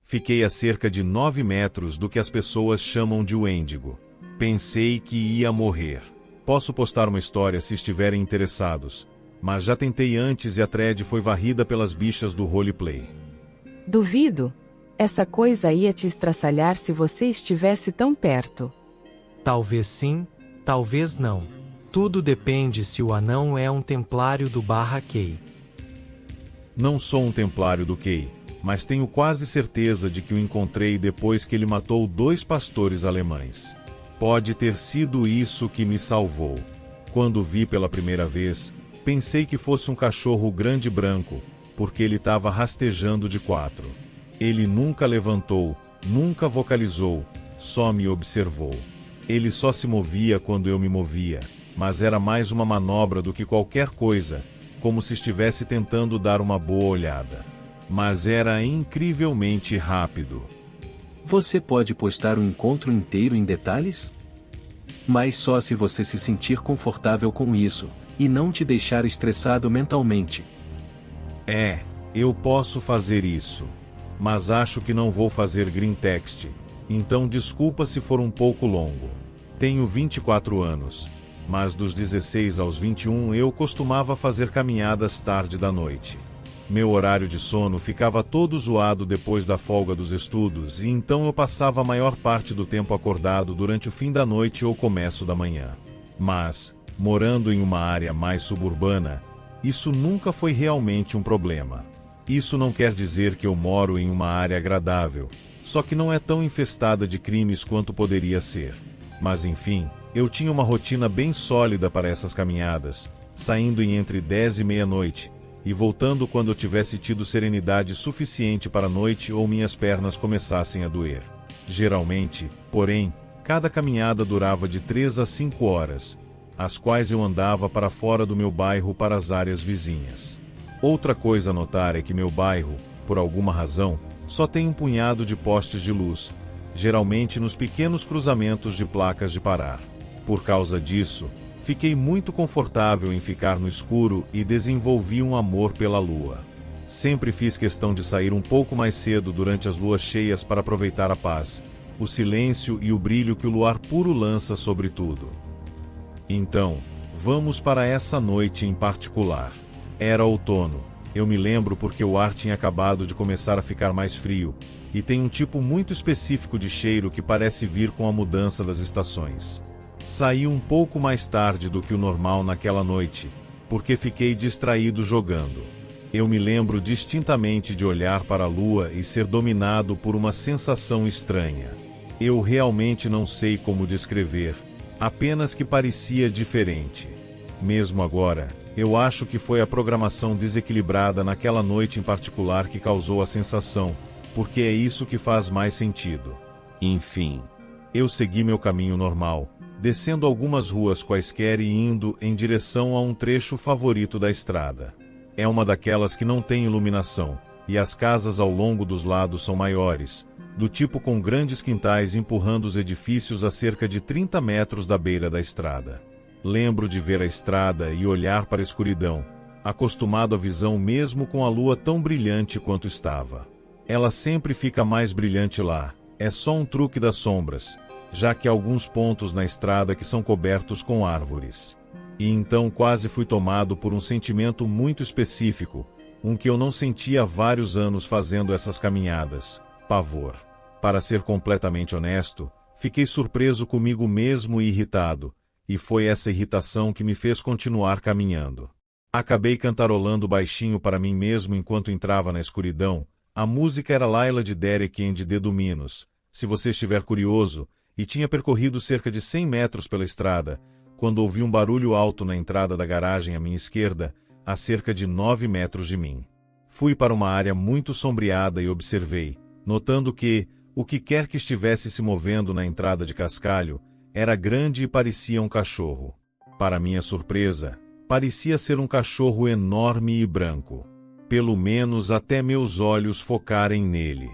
Fiquei a cerca de 9 metros do que as pessoas chamam de Wendigo. Pensei que ia morrer. Posso postar uma história se estiverem interessados, mas já tentei antes e a thread foi varrida pelas bichas do roleplay. Duvido. Essa coisa ia te estraçalhar se você estivesse tão perto. Talvez sim, talvez não. Tudo depende se o anão é um templário do /Key. Não sou um templário do Key, mas tenho quase certeza de que o encontrei depois que ele matou 2 pastores alemães. Pode ter sido isso que me salvou. Quando o vi pela primeira vez, pensei que fosse um cachorro grande branco, porque ele estava rastejando de 4. Ele nunca levantou, nunca vocalizou, só me observou. Ele só se movia quando eu me movia, mas era mais uma manobra do que qualquer coisa, como se estivesse tentando dar uma boa olhada. Mas era incrivelmente rápido. Você pode postar o encontro inteiro em detalhes? Mas só se você se sentir confortável com isso, e não te deixar estressado mentalmente. Eu posso fazer isso. Mas acho que não vou fazer green text, então desculpa se for um pouco longo. Tenho 24 anos, mas dos 16 aos 21 eu costumava fazer caminhadas tarde da noite. Meu horário de sono ficava todo zoado depois da folga dos estudos e então eu passava a maior parte do tempo acordado durante o fim da noite ou começo da manhã. Mas, morando em uma área mais suburbana, isso nunca foi realmente um problema. Isso não quer dizer que eu moro em uma área agradável, só que não é tão infestada de crimes quanto poderia ser. Mas enfim, eu tinha uma rotina bem sólida para essas caminhadas, saindo em entre 10 e meia-noite, e voltando quando eu tivesse tido serenidade suficiente para a noite ou minhas pernas começassem a doer. Geralmente, porém, cada caminhada durava de 3 a 5 horas, as quais eu andava para fora do meu bairro para as áreas vizinhas. Outra coisa a notar é que meu bairro, por alguma razão, só tem um punhado de postes de luz, geralmente nos pequenos cruzamentos de placas de parar. Por causa disso, fiquei muito confortável em ficar no escuro e desenvolvi um amor pela lua. Sempre fiz questão de sair um pouco mais cedo durante as luas cheias para aproveitar a paz, o silêncio e o brilho que o luar puro lança sobre tudo. Então, vamos para essa noite em particular. Era outono, eu me lembro porque o ar tinha acabado de começar a ficar mais frio, e tem um tipo muito específico de cheiro que parece vir com a mudança das estações. Saí um pouco mais tarde do que o normal naquela noite, porque fiquei distraído jogando. Eu me lembro distintamente de olhar para a lua e ser dominado por uma sensação estranha. Eu realmente não sei como descrever, apenas que parecia diferente. Mesmo agora, eu acho que foi a programação desequilibrada naquela noite em particular que causou a sensação, porque é isso que faz mais sentido. Enfim, eu segui meu caminho normal, descendo algumas ruas quaisquer e indo em direção a um trecho favorito da estrada. É uma daquelas que não tem iluminação, e as casas ao longo dos lados são maiores, do tipo com grandes quintais empurrando os edifícios a cerca de 30 metros da beira da estrada. Lembro de ver a estrada e olhar para a escuridão, acostumado à visão mesmo com a lua tão brilhante quanto estava. Ela sempre fica mais brilhante lá, é só um truque das sombras, já que há alguns pontos na estrada que são cobertos com árvores. E então quase fui tomado por um sentimento muito específico, um que eu não sentia há vários anos fazendo essas caminhadas: pavor. Para ser completamente honesto, fiquei surpreso comigo mesmo e irritado, e foi essa irritação que me fez continuar caminhando. Acabei cantarolando baixinho para mim mesmo enquanto entrava na escuridão. A música era Laila de Derek and the Dominos, se você estiver curioso, e tinha percorrido cerca de 100 metros pela estrada, quando ouvi um barulho alto na entrada da garagem à minha esquerda, a cerca de 9 metros de mim. Fui para uma área muito sombreada e observei, notando que, o que quer que estivesse se movendo na entrada de cascalho, era grande e parecia um cachorro. Para minha surpresa, parecia ser um cachorro enorme e branco. Pelo menos até meus olhos focarem nele.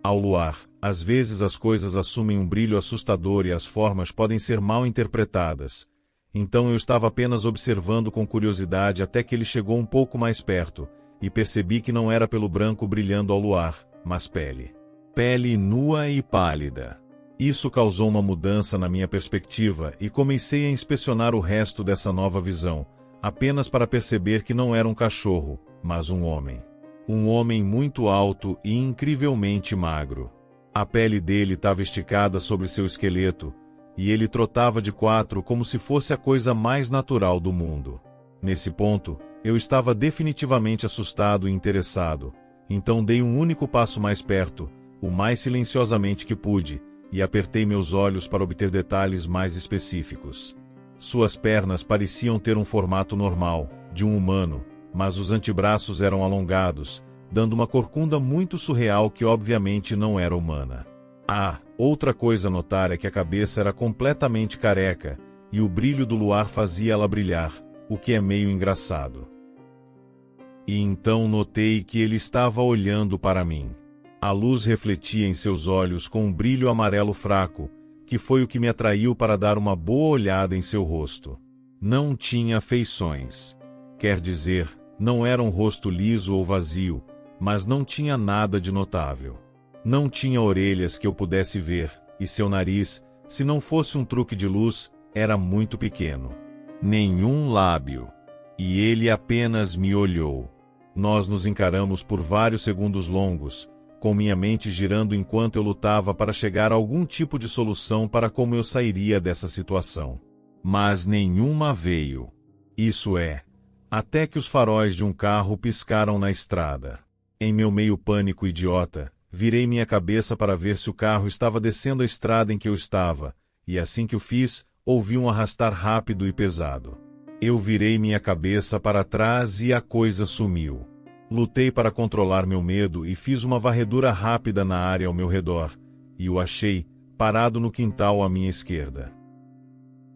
Ao luar, às vezes as coisas assumem um brilho assustador e as formas podem ser mal interpretadas. Então eu estava apenas observando com curiosidade até que ele chegou um pouco mais perto, e percebi que não era pelo branco brilhando ao luar, mas pele. Pele nua e pálida. Isso causou uma mudança na minha perspectiva e comecei a inspecionar o resto dessa nova visão, apenas para perceber que não era um cachorro, mas um homem. Um homem muito alto e incrivelmente magro. A pele dele estava esticada sobre seu esqueleto, e ele trotava de quatro como se fosse a coisa mais natural do mundo. Nesse ponto, eu estava definitivamente assustado e interessado, então dei um único passo mais perto, o mais silenciosamente que pude, e apertei meus olhos para obter detalhes mais específicos. Suas pernas pareciam ter um formato normal, de um humano, mas os antebraços eram alongados, dando uma corcunda muito surreal que obviamente não era humana. Outra coisa a notar é que a cabeça era completamente careca, e o brilho do luar fazia ela brilhar, o que é meio engraçado. E então notei que ele estava olhando para mim. A luz refletia em seus olhos com um brilho amarelo fraco, que foi o que me atraiu para dar uma boa olhada em seu rosto. Não tinha feições. Quer dizer, não era um rosto liso ou vazio, mas não tinha nada de notável. Não tinha orelhas que eu pudesse ver, e seu nariz, se não fosse um truque de luz, era muito pequeno. Nenhum lábio. E ele apenas me olhou. Nós nos encaramos por vários segundos longos, com minha mente girando enquanto eu lutava para chegar a algum tipo de solução para como eu sairia dessa situação. Mas nenhuma veio. Isso é, até que os faróis de um carro piscaram na estrada. Em meu meio pânico idiota, virei minha cabeça para ver se o carro estava descendo a estrada em que eu estava, e assim que o fiz, ouvi um arrastar rápido e pesado. Eu virei minha cabeça para trás e a coisa sumiu. Lutei para controlar meu medo e fiz uma varredura rápida na área ao meu redor, e o achei, parado no quintal à minha esquerda.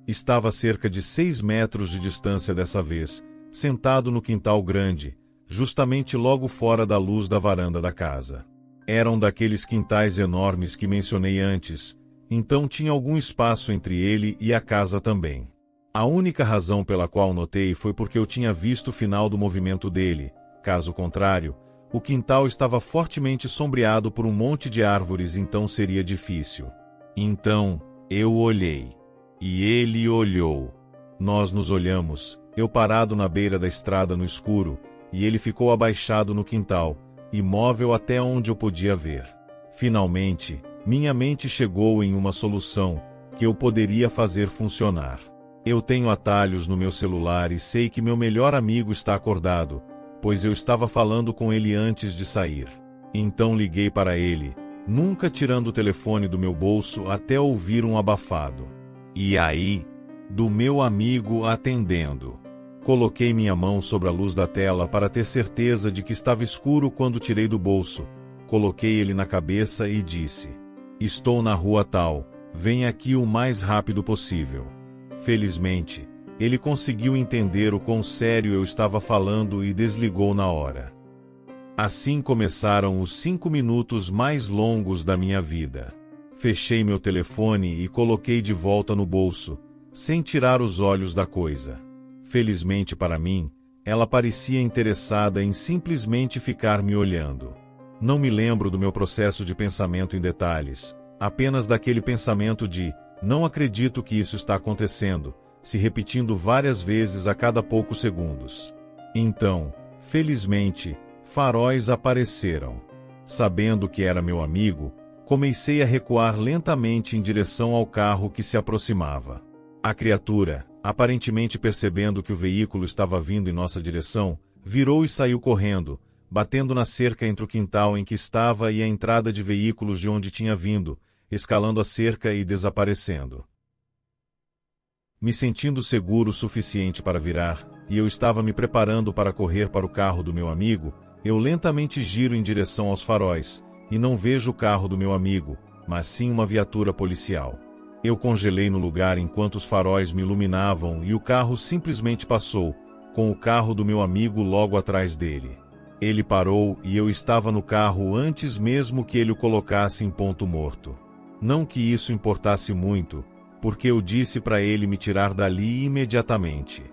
Estava a cerca de 6 metros de distância dessa vez, sentado no quintal grande, justamente logo fora da luz da varanda da casa. Era um daqueles quintais enormes que mencionei antes, então tinha algum espaço entre ele e a casa também. A única razão pela qual notei foi porque eu tinha visto o final do movimento dele. Caso contrário, o quintal estava fortemente sombreado por um monte de árvores, então seria difícil. Então, eu olhei. E ele olhou. Nós nos olhamos, eu parado na beira da estrada no escuro, e ele ficou abaixado no quintal, imóvel até onde eu podia ver. Finalmente, minha mente chegou em uma solução, que eu poderia fazer funcionar. Eu tenho atalhos no meu celular e sei que meu melhor amigo está acordado, pois eu estava falando com ele antes de sair. Então liguei para ele, nunca tirando o telefone do meu bolso até ouvir um abafado. E aí, do meu amigo atendendo. Coloquei minha mão sobre a luz da tela para ter certeza de que estava escuro quando tirei do bolso. Coloquei ele na cabeça e disse: "Estou na rua tal, venha aqui o mais rápido possível." Felizmente, ele conseguiu entender o quão sério eu estava falando e desligou na hora. Assim começaram os 5 minutos mais longos da minha vida. Fechei meu telefone e coloquei de volta no bolso, sem tirar os olhos da coisa. Felizmente para mim, ela parecia interessada em simplesmente ficar me olhando. Não me lembro do meu processo de pensamento em detalhes, apenas daquele pensamento de, não acredito que isso está acontecendo, se repetindo várias vezes a cada poucos segundos. Então, felizmente, faróis apareceram. Sabendo que era meu amigo, comecei a recuar lentamente em direção ao carro que se aproximava. A criatura, aparentemente percebendo que o veículo estava vindo em nossa direção, virou e saiu correndo, batendo na cerca entre o quintal em que estava e a entrada de veículos de onde tinha vindo, escalando a cerca e desaparecendo. Me sentindo seguro o suficiente para virar, e eu estava me preparando para correr para o carro do meu amigo, eu lentamente giro em direção aos faróis, e não vejo o carro do meu amigo, mas sim uma viatura policial. Eu congelei no lugar enquanto os faróis me iluminavam e o carro simplesmente passou, com o carro do meu amigo logo atrás dele. Ele parou e eu estava no carro antes mesmo que ele o colocasse em ponto morto. Não que isso importasse muito, porque eu disse para ele me tirar dali imediatamente.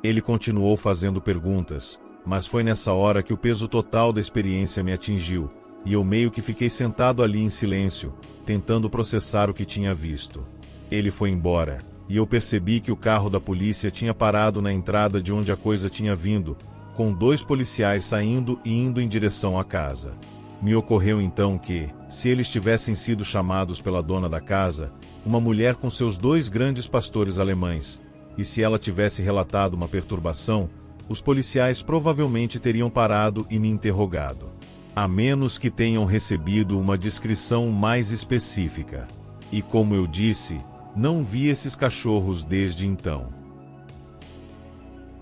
Ele continuou fazendo perguntas, mas foi nessa hora que o peso total da experiência me atingiu, e eu meio que fiquei sentado ali em silêncio, tentando processar o que tinha visto. Ele foi embora, e eu percebi que o carro da polícia tinha parado na entrada de onde a coisa tinha vindo, com 2 policiais saindo e indo em direção à casa. Me ocorreu então que, se eles tivessem sido chamados pela dona da casa, uma mulher com seus 2 grandes pastores alemães, e se ela tivesse relatado uma perturbação, os policiais provavelmente teriam parado e me interrogado. A menos que tenham recebido uma descrição mais específica. E como eu disse, não vi esses cachorros desde então.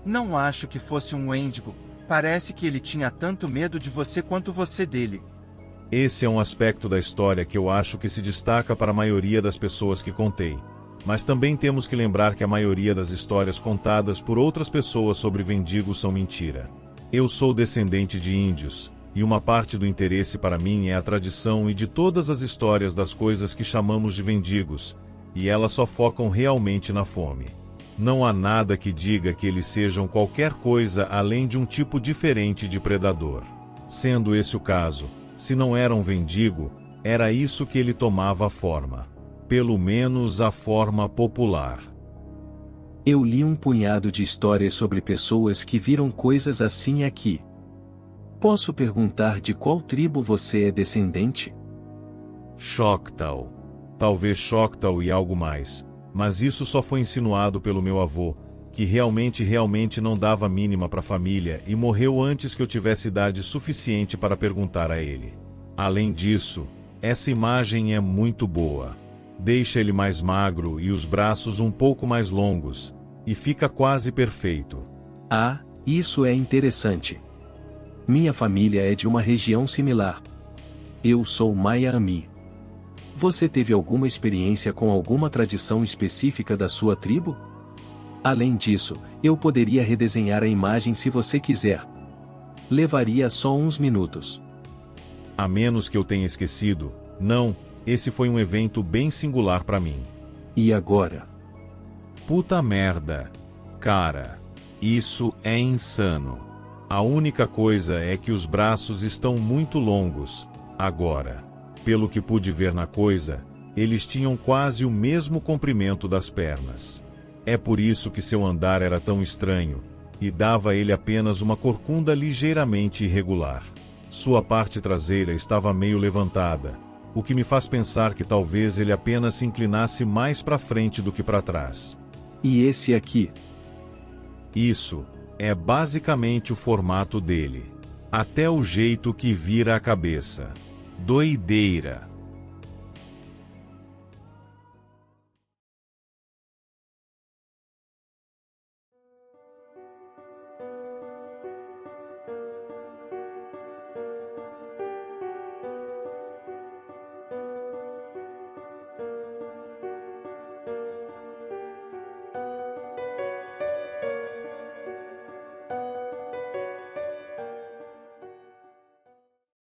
Não acho que fosse um Wendigo. Parece que ele tinha tanto medo de você quanto você dele. Esse é um aspecto da história que eu acho que se destaca para a maioria das pessoas que contei. Mas também temos que lembrar que a maioria das histórias contadas por outras pessoas sobre mendigos são mentira. Eu sou descendente de índios, e uma parte do interesse para mim é a tradição e de todas as histórias das coisas que chamamos de mendigos, e elas só focam realmente na fome. Não há nada que diga que eles sejam qualquer coisa além de um tipo diferente de predador. Sendo esse o caso, se não era um mendigo, era isso que ele tomava a forma. Pelo menos a forma popular. Eu li um punhado de histórias sobre pessoas que viram coisas assim aqui. Posso perguntar de qual tribo você é descendente? Choctaw. Talvez Choctaw e algo mais. Mas isso só foi insinuado pelo meu avô, que realmente não dava mínima para a família e morreu antes que eu tivesse idade suficiente para perguntar a ele. Além disso, essa imagem é muito boa. Deixa ele mais magro e os braços um pouco mais longos, e fica quase perfeito. Ah, isso é interessante. Minha família é de uma região similar. Eu sou Maia-Ami. Você teve alguma experiência com alguma tradição específica da sua tribo? Além disso, eu poderia redesenhar a imagem se você quiser. Levaria só uns minutos. A menos que eu tenha esquecido, não, esse foi um evento bem singular para mim. E agora? Puta merda. Cara, isso é insano. A única coisa é que os braços estão muito longos, agora. Pelo que pude ver na coisa, eles tinham quase o mesmo comprimento das pernas. É por isso que seu andar era tão estranho, e dava a ele apenas uma corcunda ligeiramente irregular. Sua parte traseira estava meio levantada, o que me faz pensar que talvez ele apenas se inclinasse mais para frente do que para trás. E esse aqui? Isso é basicamente o formato dele. Até o jeito que vira a cabeça. Doideira.